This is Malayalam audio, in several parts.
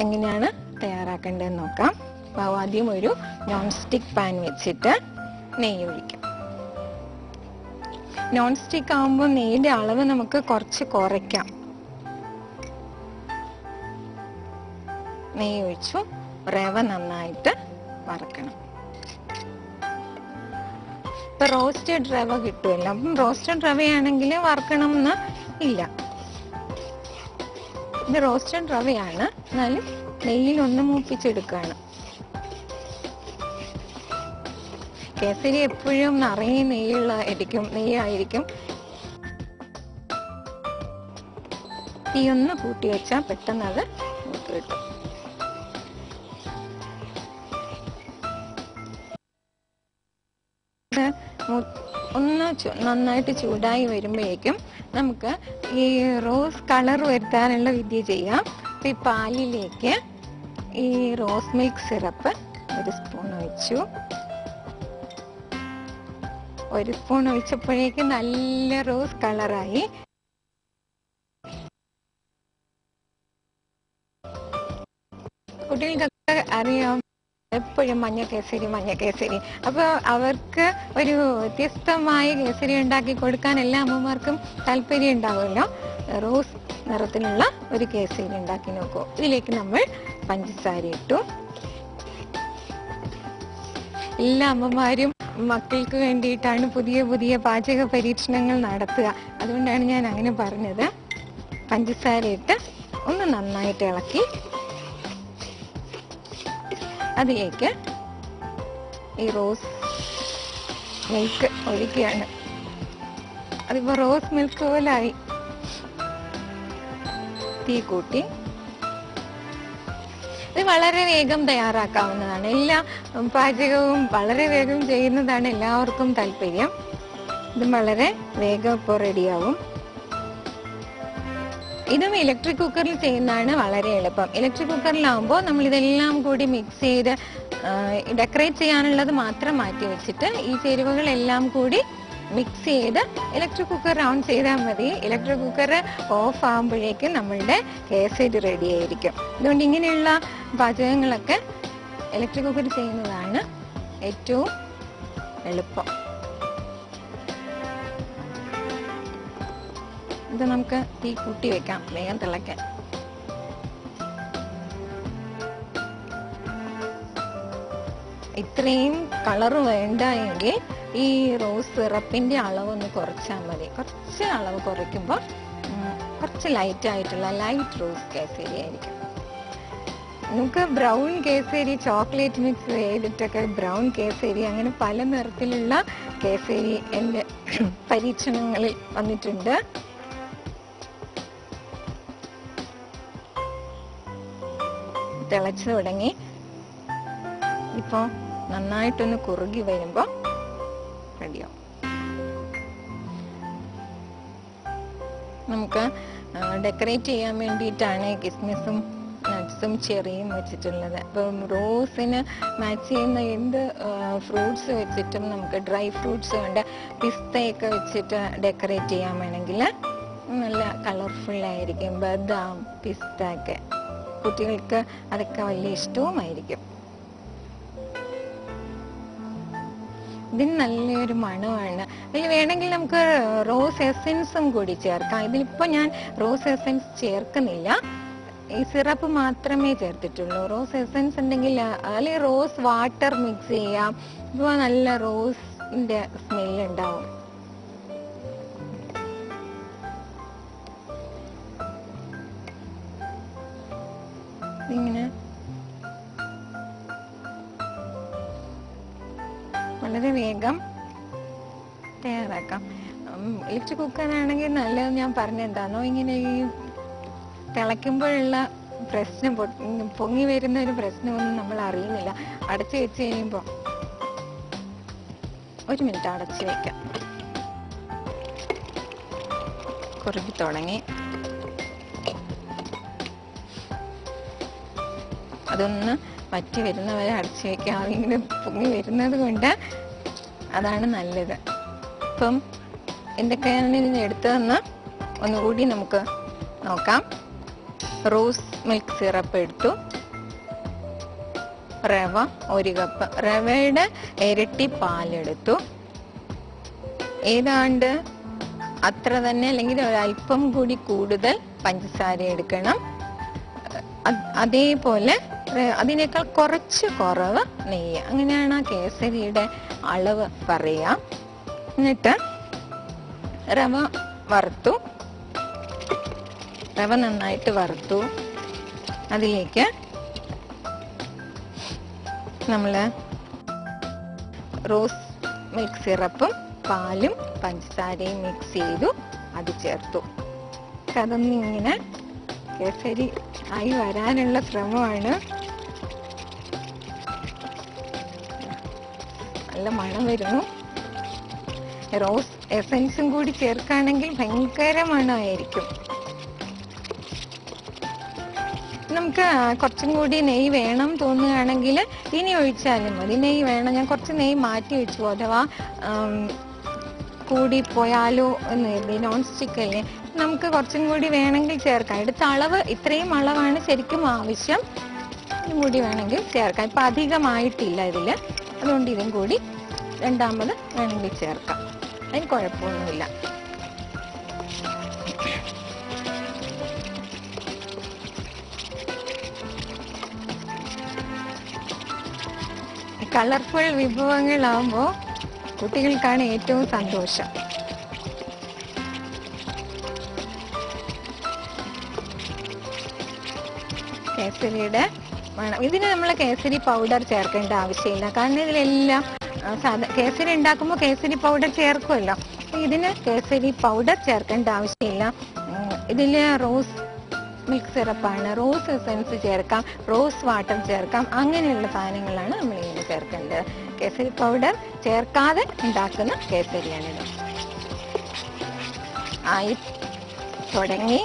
എങ്ങനെയാണ് തയ്യാറാക്കേണ്ടതെന്ന് നോക്കാം. അപ്പോൾ ആദ്യം ഒരു നോൺ സ്റ്റിക്ക് പാൻ വെച്ചിട്ട് നെയ്യ് ഒഴിക്കാം. നോൺ സ്റ്റിക്ക് ആകുമ്പോൾ നെയ്യുടെ അളവ് നമുക്ക് കുറച്ച് കുറയ്ക്കാം. നെയ്യ് ഒഴിച്ചു. റവ നന്നായിട്ട് വറക്കണം. ഇപ്പൊ റോസ്റ്റഡ് റവ കിട്ടുമല്ലോ. അപ്പം റോസ്റ്റഡ് റവയാണെങ്കിൽ വറക്കണം എന്ന് ഇല്ല. ഇത് റോസ്റ്റഡ് റവയാണ്, എന്നാലും നെയ്യിലൊന്ന് മൂപ്പിച്ചെടുക്കുകയാണ്. കേസരി എപ്പോഴും നിറയെ നെയ്യായിരിക്കും. തീയൊന്ന് കൂട്ടി വെച്ചാൽ പെട്ടെന്ന് അത് മൂത്ത് കിട്ടും. ഒന്ന് നന്നായിട്ട് ചൂടായി വരുമ്പോഴേക്കും നമുക്ക് ഈ റോസ് കളർ വരുത്താനുള്ള വിദ്യ ചെയ്യാം. ഈ പാലിലേക്ക് ഈ റോസ് മിൽക്ക് സിറപ്പ് 1 സ്പൂൺ ഒഴിച്ചു. 1 സ്പൂൺ ഒഴിച്ചപ്പോഴേക്കും നല്ല റോസ് കളറായി. കുട്ടികൾക്കൊക്കെ അറിയാം എപ്പോഴും മഞ്ഞ കേസരി. അപ്പൊ അവർക്ക് ഒരു വ്യത്യസ്തമായ കേസരി ഉണ്ടാക്കി കൊടുക്കാൻ എല്ലാ അമ്മമാർക്കും താല്പര്യം ഉണ്ടാവുമല്ലോ. റോസ് നിറത്തിലുള്ള ഒരു കേസരി ഉണ്ടാക്കി നോക്കൂ. ഇതിലേക്ക് നമ്മൾ പഞ്ചസാര ഇട്ടു. എല്ലാ അമ്മമാരും മക്കൾക്ക് വേണ്ടിയിട്ടാണ് പുതിയ പുതിയ പാചക പരീക്ഷണങ്ങൾ നടത്തുക. അതുകൊണ്ടാണ് ഞാൻ അങ്ങനെ പറഞ്ഞത്. പഞ്ചസാര ഇട്ട് ഒന്ന് നന്നായിട്ട് ഇളക്കി അതിലേക്ക് ഈ റോസ് മിൽക്ക് ഒഴിക്കുകയാണ്. അതിപ്പോ റോസ് മിൽക്ക് പോലായി. തീ കൂട്ടി. ഇത് വളരെ വേഗം തയ്യാറാക്കാവുന്നതാണ്. എല്ലാ പാചകവും വളരെ വേഗം ചെയ്യുന്നതാണ് എല്ലാവർക്കും താല്പര്യം. ഇത് വളരെ വേഗം ഇപ്പോൾ റെഡിയാവും. ഇതും ഇലക്ട്രിക് കുക്കറിൽ ചെയ്യുന്നതാണ് വളരെ എളുപ്പം. ഇലക്ട്രിക് കുക്കറിലാവുമ്പോൾ നമ്മൾ ഇതെല്ലാം കൂടി മിക്സ് ചെയ്ത് ഡെക്കറേറ്റ് ചെയ്യാനുള്ളത് മാത്രം മാറ്റി വെച്ചിട്ട് ഈ ചേരുവകളെല്ലാം കൂടി മിക്സ് ചെയ്ത് ഇലക്ട്രിക് കുക്കർ ഓൺ ചെയ്താൽ മതി. ഇലക്ട്രിക് കുക്കർ ഓഫ് ആകുമ്പോഴേക്കും നമ്മളുടെ കേസരി റെഡി ആയിരിക്കും. അതുകൊണ്ട് ഇങ്ങനെയുള്ള പാചകങ്ങളൊക്കെ ഇലക്ട്രിക് കുക്കർ ചെയ്യുന്നതാണ് ഏറ്റവും എളുപ്പം. ഇത് നമുക്ക് തീ കൂട്ടി വെക്കാം, വേഗം തിളയ്ക്കാൻ. ഇത്രയും കളറ് വേണ്ട എങ്കിൽ ഈ റോസ് സിറപ്പിന്റെ അളവൊന്ന് കുറച്ചാൽ മതി. കുറച്ച് അളവ് കുറയ്ക്കുമ്പോൾ കുറച്ച് ലൈറ്റ് റോസ് കേസരി ആയിരിക്കും. നമുക്ക് ബ്രൗൺ കേസരി, ചോക്ലേറ്റ് മിക്സ് ചെയ്തിട്ടൊക്കെ ബ്രൗൺ കേസരി, അങ്ങനെ പല നിറത്തിലുള്ള കേസരി എൻ്റെ പരീക്ഷണങ്ങളിൽ വന്നിട്ടുണ്ട്. തിളച്ചു തുടങ്ങി. ഇപ്പൊ നന്നായിട്ടൊന്ന് കുറുകി വരുമ്പോ റെഡിയാവും. നമുക്ക് ഡെക്കറേറ്റ് ചെയ്യാൻ വേണ്ടിയിട്ടാണ് കിസ്മിസും നട്ട്സും ചെറിയും വെച്ചിട്ടുള്ളത്. അപ്പം റോസിന് മാച്ച് ചെയ്യുന്ന എന്ത് ഫ്രൂട്ട്സ് വെച്ചിട്ടും നമുക്ക് ഡ്രൈ ഫ്രൂട്ട്സ് കൊണ്ട് പിസ്തയൊക്കെ വെച്ചിട്ട് ഡെക്കറേറ്റ് ചെയ്യാൻ വേണമെങ്കിൽ നല്ല കളർഫുൾ ആയിരിക്കും. ബദാം, പിസ്ത ഒക്കെ കുട്ടികൾക്ക് അതൊക്കെ വലിയ ഇഷ്ടവുമായിരിക്കും. ഇതിന് നല്ലൊരു മണമാണ്. ഇതിൽ വേണമെങ്കിൽ നമുക്ക് റോസ് എസൻസും കൂടി ചേർക്കാം. ഇതിലിപ്പോൾ ഞാൻ റോസ് എസൻസ് ചേർക്കുന്നില്ല, ഈ സിറപ്പ് മാത്രമേ ചേർത്തിട്ടുള്ളൂ. റോസ് എസൻസ് ഉണ്ടെങ്കിൽ അല്ലെങ്കിൽ റോസ് വാട്ടർ മിക്സ് ചെയ്യാം. ഇപ്പോൾ നല്ല റോസിന്റെ സ്മെല്ല് ഉണ്ടാവും. ഇങ്ങനെ വളരെ വേഗം തയ്യാറാക്കാം. ഇലക്ട്രിക് കുക്കറാണെങ്കിൽ നല്ലത് ഞാൻ പറഞ്ഞെന്താണോ, ഇങ്ങനെ ഈ തിളയ്ക്കുമ്പോഴുള്ള പ്രശ്നം, പൊങ്ങി വരുന്ന ഒരു പ്രശ്നമൊന്നും നമ്മൾ അറിയുന്നില്ല. അടച്ചു വെച്ച് കഴിയുമ്പോൾ 1 മിനിറ്റ് അടച്ചു വെക്കാം. കുറുകി തുടങ്ങി. അതൊന്ന് വറ്റി വരുന്നവരെ അടച്ചു വെക്കാം. അതിങ്ങനെ പൊങ്ങി വരുന്നത് കൊണ്ട് അതാണ് നല്ലത്. ഇപ്പം എന്തൊക്കെയാണ് ഇതിന് എടുത്തതെന്ന് ഒന്നുകൂടി നമുക്ക് നോക്കാം. റോസ് മിൽക്ക് സിറപ്പ് എടുത്തു. റവ 1 കപ്പ്, റവയുടെ ഇരട്ടി പാലെടുത്തു. ഏതാണ്ട് അത്ര തന്നെ അല്ലെങ്കിൽ ഒരല്പം കൂടി കൂടുതൽ പഞ്ചസാര എടുക്കണം. അതേപോലെ അതിനേക്കാൾ കുറച്ച് കുറവ് നെയ്യ്. അങ്ങനെയാണ് ആ കേസരിയുടെ അളവ് പറയാം. എന്നിട്ട് റവ വറുത്തു. റവ നന്നായിട്ട് വറുത്തു. അതിലേക്ക് നമ്മൾ റോസ് മിൽക്ക് സിറപ്പും പാലും പഞ്ചസാരയും മിക്സ് ചെയ്തു. അത് ചേർത്തു. അതൊന്നും ഇങ്ങനെ കേസരി ആയി വരാനുള്ള ശ്രമമാണ്. നല്ല മണം വരുന്നു. റോസ് എസൻസും കൂടി ചേർക്കുകയാണെങ്കിൽ ഭയങ്കര മണമായിരിക്കും. നമുക്ക് കുറച്ചും കൂടി നെയ്യ് വേണം തോന്നുകയാണെങ്കിൽ ഇനി ഒഴിച്ചാലും മതി. നെയ്യ് വേണം, ഞാൻ കുറച്ച് നെയ്യ് മാറ്റി വെച്ചു, അഥവാ കൂടി പോയാലോ എന്ന് കരുതി. നോൺ സ്റ്റിക്ക് അല്ലേ, നമുക്ക് കുറച്ചും കൂടി വേണമെങ്കിൽ ചേർക്കാം. എടുത്ത അളവ് ഇത്രയും അളവാണ് ശരിക്കും ആവശ്യം. ഇതും കൂടി വേണമെങ്കിൽ ചേർക്കാം. ഇപ്പം അധികമായിട്ടില്ല ഇതിൽ, അതുകൊണ്ട് ഇതും കൂടി രണ്ടാമത് വേണമെങ്കിൽ ചേർക്കാം. അതിന് കുഴപ്പമൊന്നുമില്ല. കളർഫുൾ വിഭവങ്ങളാകുമ്പോൾ കുട്ടികൾക്കാണ് ഏറ്റവും സന്തോഷം. കേസരിയുടെ വേണം. ഇതിന് നമ്മൾ കേസരി പൗഡർ ചേർക്കേണ്ട ആവശ്യമില്ല. കാരണം ഇതിലെല്ലാം കേസരി ഉണ്ടാക്കുമ്പോൾ കേസരി പൗഡർ ചേർക്കുമല്ലോ. ഇതിന് കേസരി പൗഡർ ചേർക്കേണ്ട ആവശ്യമില്ല. ഇതിൽ റോസ് മിൽക്ക് സിറപ്പാണ്, റോസ് എസൻസ് ചേർക്കാം, റോസ് വാട്ടർ ചേർക്കാം. അങ്ങനെയുള്ള സാധനങ്ങളാണ് നമ്മൾ ഇതിന് ചേർക്കേണ്ടത്. കേസരി പൗഡർ ചേർക്കാതെ ഉണ്ടാക്കുന്ന കേസരിയാണിത്. ആയി തുടങ്ങി.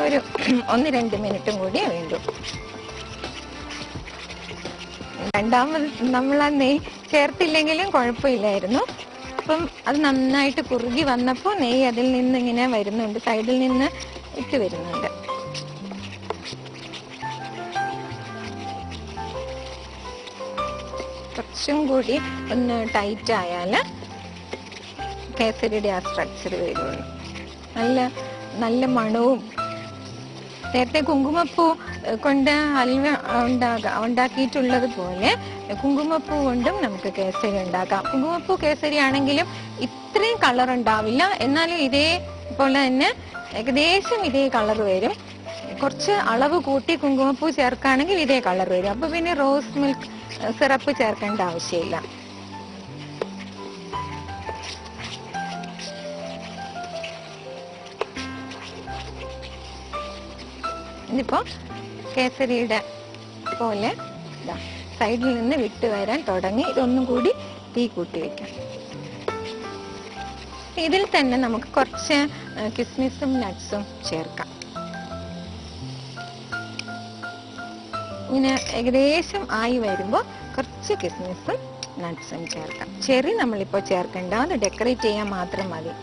ഒരു 1-2 മിനിറ്റും കൂടി വേണ്ടു. രണ്ടാമത് നമ്മൾ ആ നെയ്യ് ചേർത്തില്ലെങ്കിലും കുഴപ്പമില്ലായിരുന്നു. അപ്പം അത് നന്നായിട്ട് കുറുകി വന്നപ്പോൾ നെയ്യ് അതിൽ നിന്ന് ഇങ്ങനെ വരുന്നുണ്ട്, സൈഡിൽ നിന്ന് ഇട്ട് വരുന്നുണ്ട്. കുറച്ചും കൂടി ഒന്ന് ടൈറ്റ് ആയാൽ കേസരിയുടെ ആ സ്ട്രക്ചർ വരുള്ളൂ. നല്ല മണവും. നേരത്തെ കുങ്കുമപ്പൂ കൊണ്ട് ഹൽവ ഉണ്ടാക്കിയിട്ടുള്ളത് പോലെ കുങ്കുമപ്പൂ കൊണ്ടും നമുക്ക് കേസരി ഉണ്ടാക്കാം. കുങ്കുമപ്പൂ കേസരി ആണെങ്കിലും ഇത്രയും കളർ ഉണ്ടാവില്ല, എന്നാലും ഇതേപോലെ തന്നെ ഏകദേശം ഇതേ കളർ വരും. കുറച്ച് അളവ് കൂട്ടി കുങ്കുമപ്പൂ ചേർക്കുകയാണെങ്കിൽ ഇതേ കളർ വരും. അപ്പൊ പിന്നെ റോസ് മിൽക്ക് സിറപ്പ് ചേർക്കേണ്ട ആവശ്യമില്ല. ഇതിപ്പോ കേസരിയുടെ പോലെ സൈഡിൽ നിന്ന് വിട്ട് വരാൻ തുടങ്ങി. ഇതൊന്നും കൂടി തീ കൂട്ടി വെക്കാം. ഇതിൽ തന്നെ നമുക്ക് കുറച്ച് കിസ്മിസും നട്ട്സും ചേർക്കാം. ഇങ്ങനെ ഏകദേശം ആയി വരുമ്പോൾ കുറച്ച് കിസ്മിസും നട്ട്സും ചേർക്കാം. ചെറി നമ്മളിപ്പോ ചേർക്കണ്ട, അത് ഡെക്കറേറ്റ് ചെയ്യാൻ മാത്രം മതി.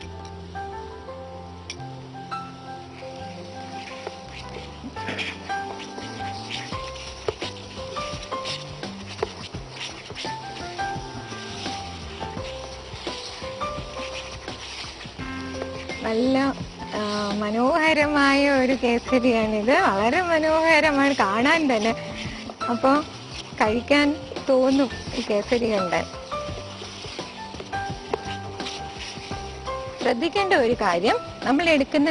നല്ല മനോഹരമായ ഒരു കേസരിയാണിത്. വളരെ മനോഹരമാണ് കാണാൻ തന്നെ. അപ്പോൾ കഴിക്കാൻ തോന്നും ഈ കേസരി കണ്ടാൽ. ശ്രദ്ധിക്കേണ്ട ഒരു കാര്യം, നമ്മൾ എടുക്കുന്ന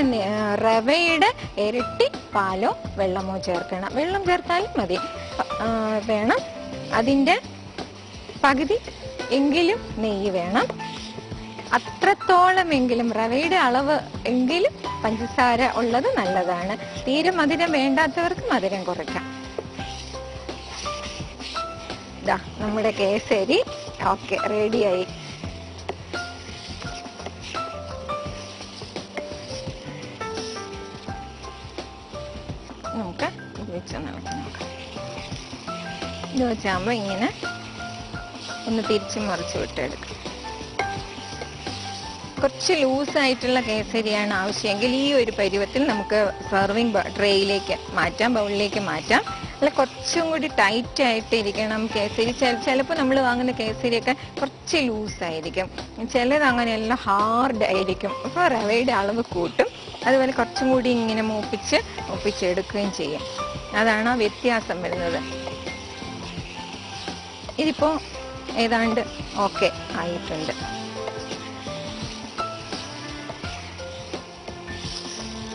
റവയുടെ ഇരട്ടി പാലോ വെള്ളമോ ചേർക്കണം. വെള്ളം ചേർത്താലും മതി, വേണം. അതിൻ്റെ പകുതി എങ്കിലും നെയ്യ് വേണം. അത്രത്തോളമെങ്കിലും റവയുടെ അളവ് എങ്കിലും പഞ്ചസാര ഉള്ളത് നല്ലതാണ്. തീരെ മധുരം വേണ്ടാത്തവർക്ക് മധുരം കുറയ്ക്കാം. ഇതാ നമ്മുടെ കേസരി ഓക്കെ, റെഡിയായി. നമുക്ക് ഇത് വെച്ചൊന്ന് നോക്കാം. ഇത് വെച്ചാകുമ്പോൾ ഇങ്ങനെ ഒന്ന് തിരിച്ചു മറിച്ച് വിട്ടെടുക്കാം. കുറച്ച് ലൂസായിട്ടുള്ള കേസരിയാണ് ആവശ്യമെങ്കിൽ ഈ ഒരു പരുവത്തിൽ നമുക്ക് സെർവിങ് ട്രേയിലേക്ക് മാറ്റാം, ബൗളിലേക്ക് മാറ്റാം. അല്ല കുറച്ചും കൂടി ടൈറ്റ് ആയിട്ട് ഇരിക്കണം കേസരി. ചിലപ്പോൾ നമ്മൾ വാങ്ങുന്ന കേസരിയൊക്കെ കുറച്ച് ലൂസായിരിക്കും, ചിലത് അങ്ങനെയല്ല ഹാർഡ് ആയിരിക്കും. അപ്പോൾ റവയുടെ അളവ് കൂട്ടും. അതുപോലെ കുറച്ചും കൂടി ഇങ്ങനെ മൂപ്പിച്ചെടുക്കുകയും ചെയ്യും. അതാണ് ആ വ്യത്യാസം വരുന്നത്. ഇതിപ്പോ ഏതാണ്ട് ഓക്കെ ആയിട്ടുണ്ട്.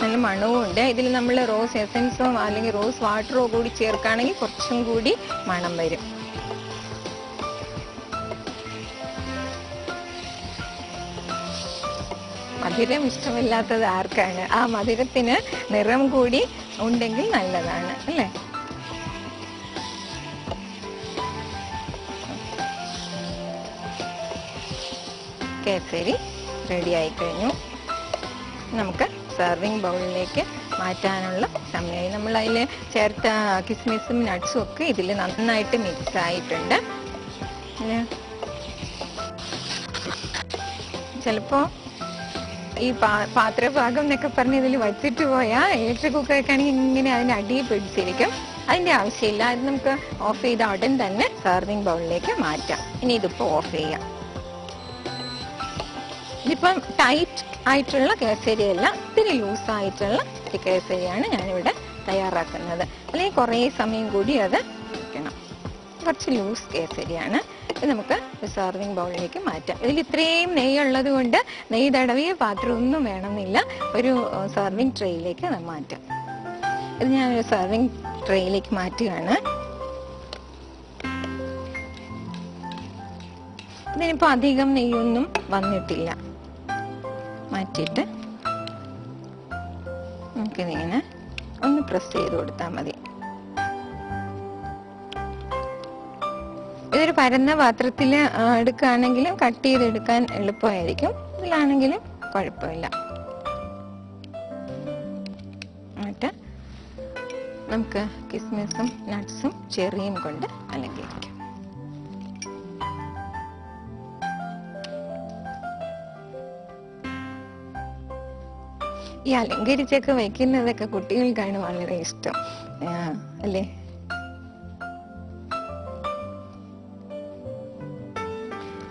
നല്ല മണവും ഉണ്ട്. ഇതിൽ നമ്മൾ റോസ് എസൻസോ അല്ലെങ്കിൽ റോസ് വാട്ടറോ കൂടി ചേർക്കുകയാണെങ്കിൽ കുറച്ചും കൂടി മണം വരും. മധുരം ഇഷ്ടമില്ലാത്തത് ആർക്കാണ്? ആ മധുരത്തിന് നിറം കൂടി ഉണ്ടെങ്കിൽ നല്ലതാണ് അല്ലേ? കേസരി റെഡി ആയി കഴിഞ്ഞു. നമുക്ക് സെർവിങ് ബൗളിലേക്ക് മാറ്റാനുള്ള സമയമായി. നമ്മൾ അതിൽ ചേർത്ത കിസ്മിസും നട്ട്സും ഒക്കെ ഇതിൽ നന്നായിട്ട് മിക്സ് ആയിട്ടുണ്ട്. ചിലപ്പോ ഈ പാത്രഭാഗം എന്നൊക്കെ പറഞ്ഞ് ഇതിൽ വച്ചിട്ട് പോയാൽ ഇലക്ട്രിക് കുക്കറൊക്കെ ആണെങ്കിൽ ഇങ്ങനെ അതിന് അടിയിൽ പിടിച്ചിരിക്കും. അതിന്റെ ആവശ്യമില്ല. അത് നമുക്ക് ഓഫ് ചെയ്ത ഉടൻ തന്നെ സെർവിങ് ബൗളിലേക്ക് മാറ്റാം. ഇനി ഇതിപ്പോ ഓഫ് ചെയ്യാം. ഇതിപ്പം ടൈറ്റ് ആയിട്ടുള്ള കേസരിയല്ല, ഇത്തിരി ലൂസ് ആയിട്ടുള്ള കേസരിയാണ് ഞാനിവിടെ തയ്യാറാക്കുന്നത്. അല്ലെങ്കിൽ കുറേ സമയം കൂടി അത് വെക്കണം. കുറച്ച് ലൂസ് കേസരിയാണ്. ഇത് നമുക്ക് സെർവിങ് ബൗളിലേക്ക് മാറ്റാം. ഇതിൽ ഇത്രയും നെയ്യ് ഉള്ളത് കൊണ്ട് നെയ്യ് തടവിയ പാത്രം ഒന്നും വേണമെന്നില്ല. ഒരു സെർവിങ് ട്രേയിലേക്ക് മാറ്റാം. ഇത് ഞാനൊരു സെർവിങ് ട്രേയിലേക്ക് മാറ്റുകയാണ്. ഇതിനിപ്പോ അധികം നെയ്യൊന്നും വന്നിട്ടില്ല. മാറ്റിയിട്ട് നമുക്കിതിങ്ങനെ ഒന്ന് പ്രസ് ചെയ്ത് കൊടുത്താൽ മതി. ഇതൊരു പരന്ന പാത്രത്തിൽ എടുക്കുകയാണെങ്കിലും കട്ട് ചെയ്തെടുക്കാൻ എളുപ്പമായിരിക്കും. ഇതിലാണെങ്കിലും കുഴപ്പമില്ല. എന്നിട്ട് നമുക്ക് കിസ്മിസും നട്ട്സും ചെറിയും കൊണ്ട് അലങ്കരിക്കാം. ഈ അലങ്കരിച്ചൊക്കെ വെക്കുന്നതൊക്കെ കുട്ടികൾക്കാണ് വളരെ ഇഷ്ടം അല്ലേ?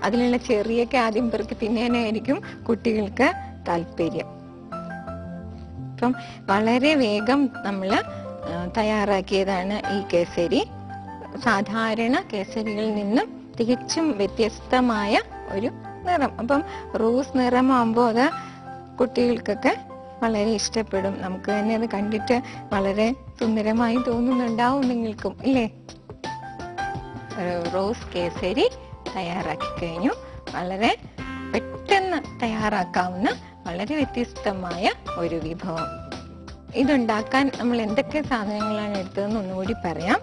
അതിലുള്ള ചെറിയൊക്കെ ആദ്യം പെറുക്കി തിന്നാനായിരിക്കും കുട്ടികൾക്ക് താല്പര്യം. അപ്പം വളരെ വേഗം നമ്മൾ തയ്യാറാക്കിയതാണ് ഈ കേസരി. സാധാരണ കേസരികളിൽ നിന്നും തികച്ചും വ്യത്യസ്തമായ ഒരു നിറം. അപ്പം റോസ് നിറമാകുമ്പോൾ അത് കുട്ടികൾക്കൊക്കെ വളരെ ഇഷ്ടപ്പെടും. നമുക്ക് തന്നെ അത് കണ്ടിട്ട് വളരെ സുന്ദരമായി തോന്നുന്നുണ്ടാവും നിങ്ങൾക്കും ഇല്ലേ? റോസ് കേസരി തയ്യാറാക്കി കഴിഞ്ഞു. വളരെ പെട്ടെന്ന് തയ്യാറാക്കാവുന്ന വളരെ വ്യത്യസ്തമായ ഒരു വിഭവം. ഇതുണ്ടാക്കാൻ നമ്മൾ എന്തൊക്കെ സാധനങ്ങളാണ് എടുത്തതെന്ന് ഒന്നുകൂടി പറയാം.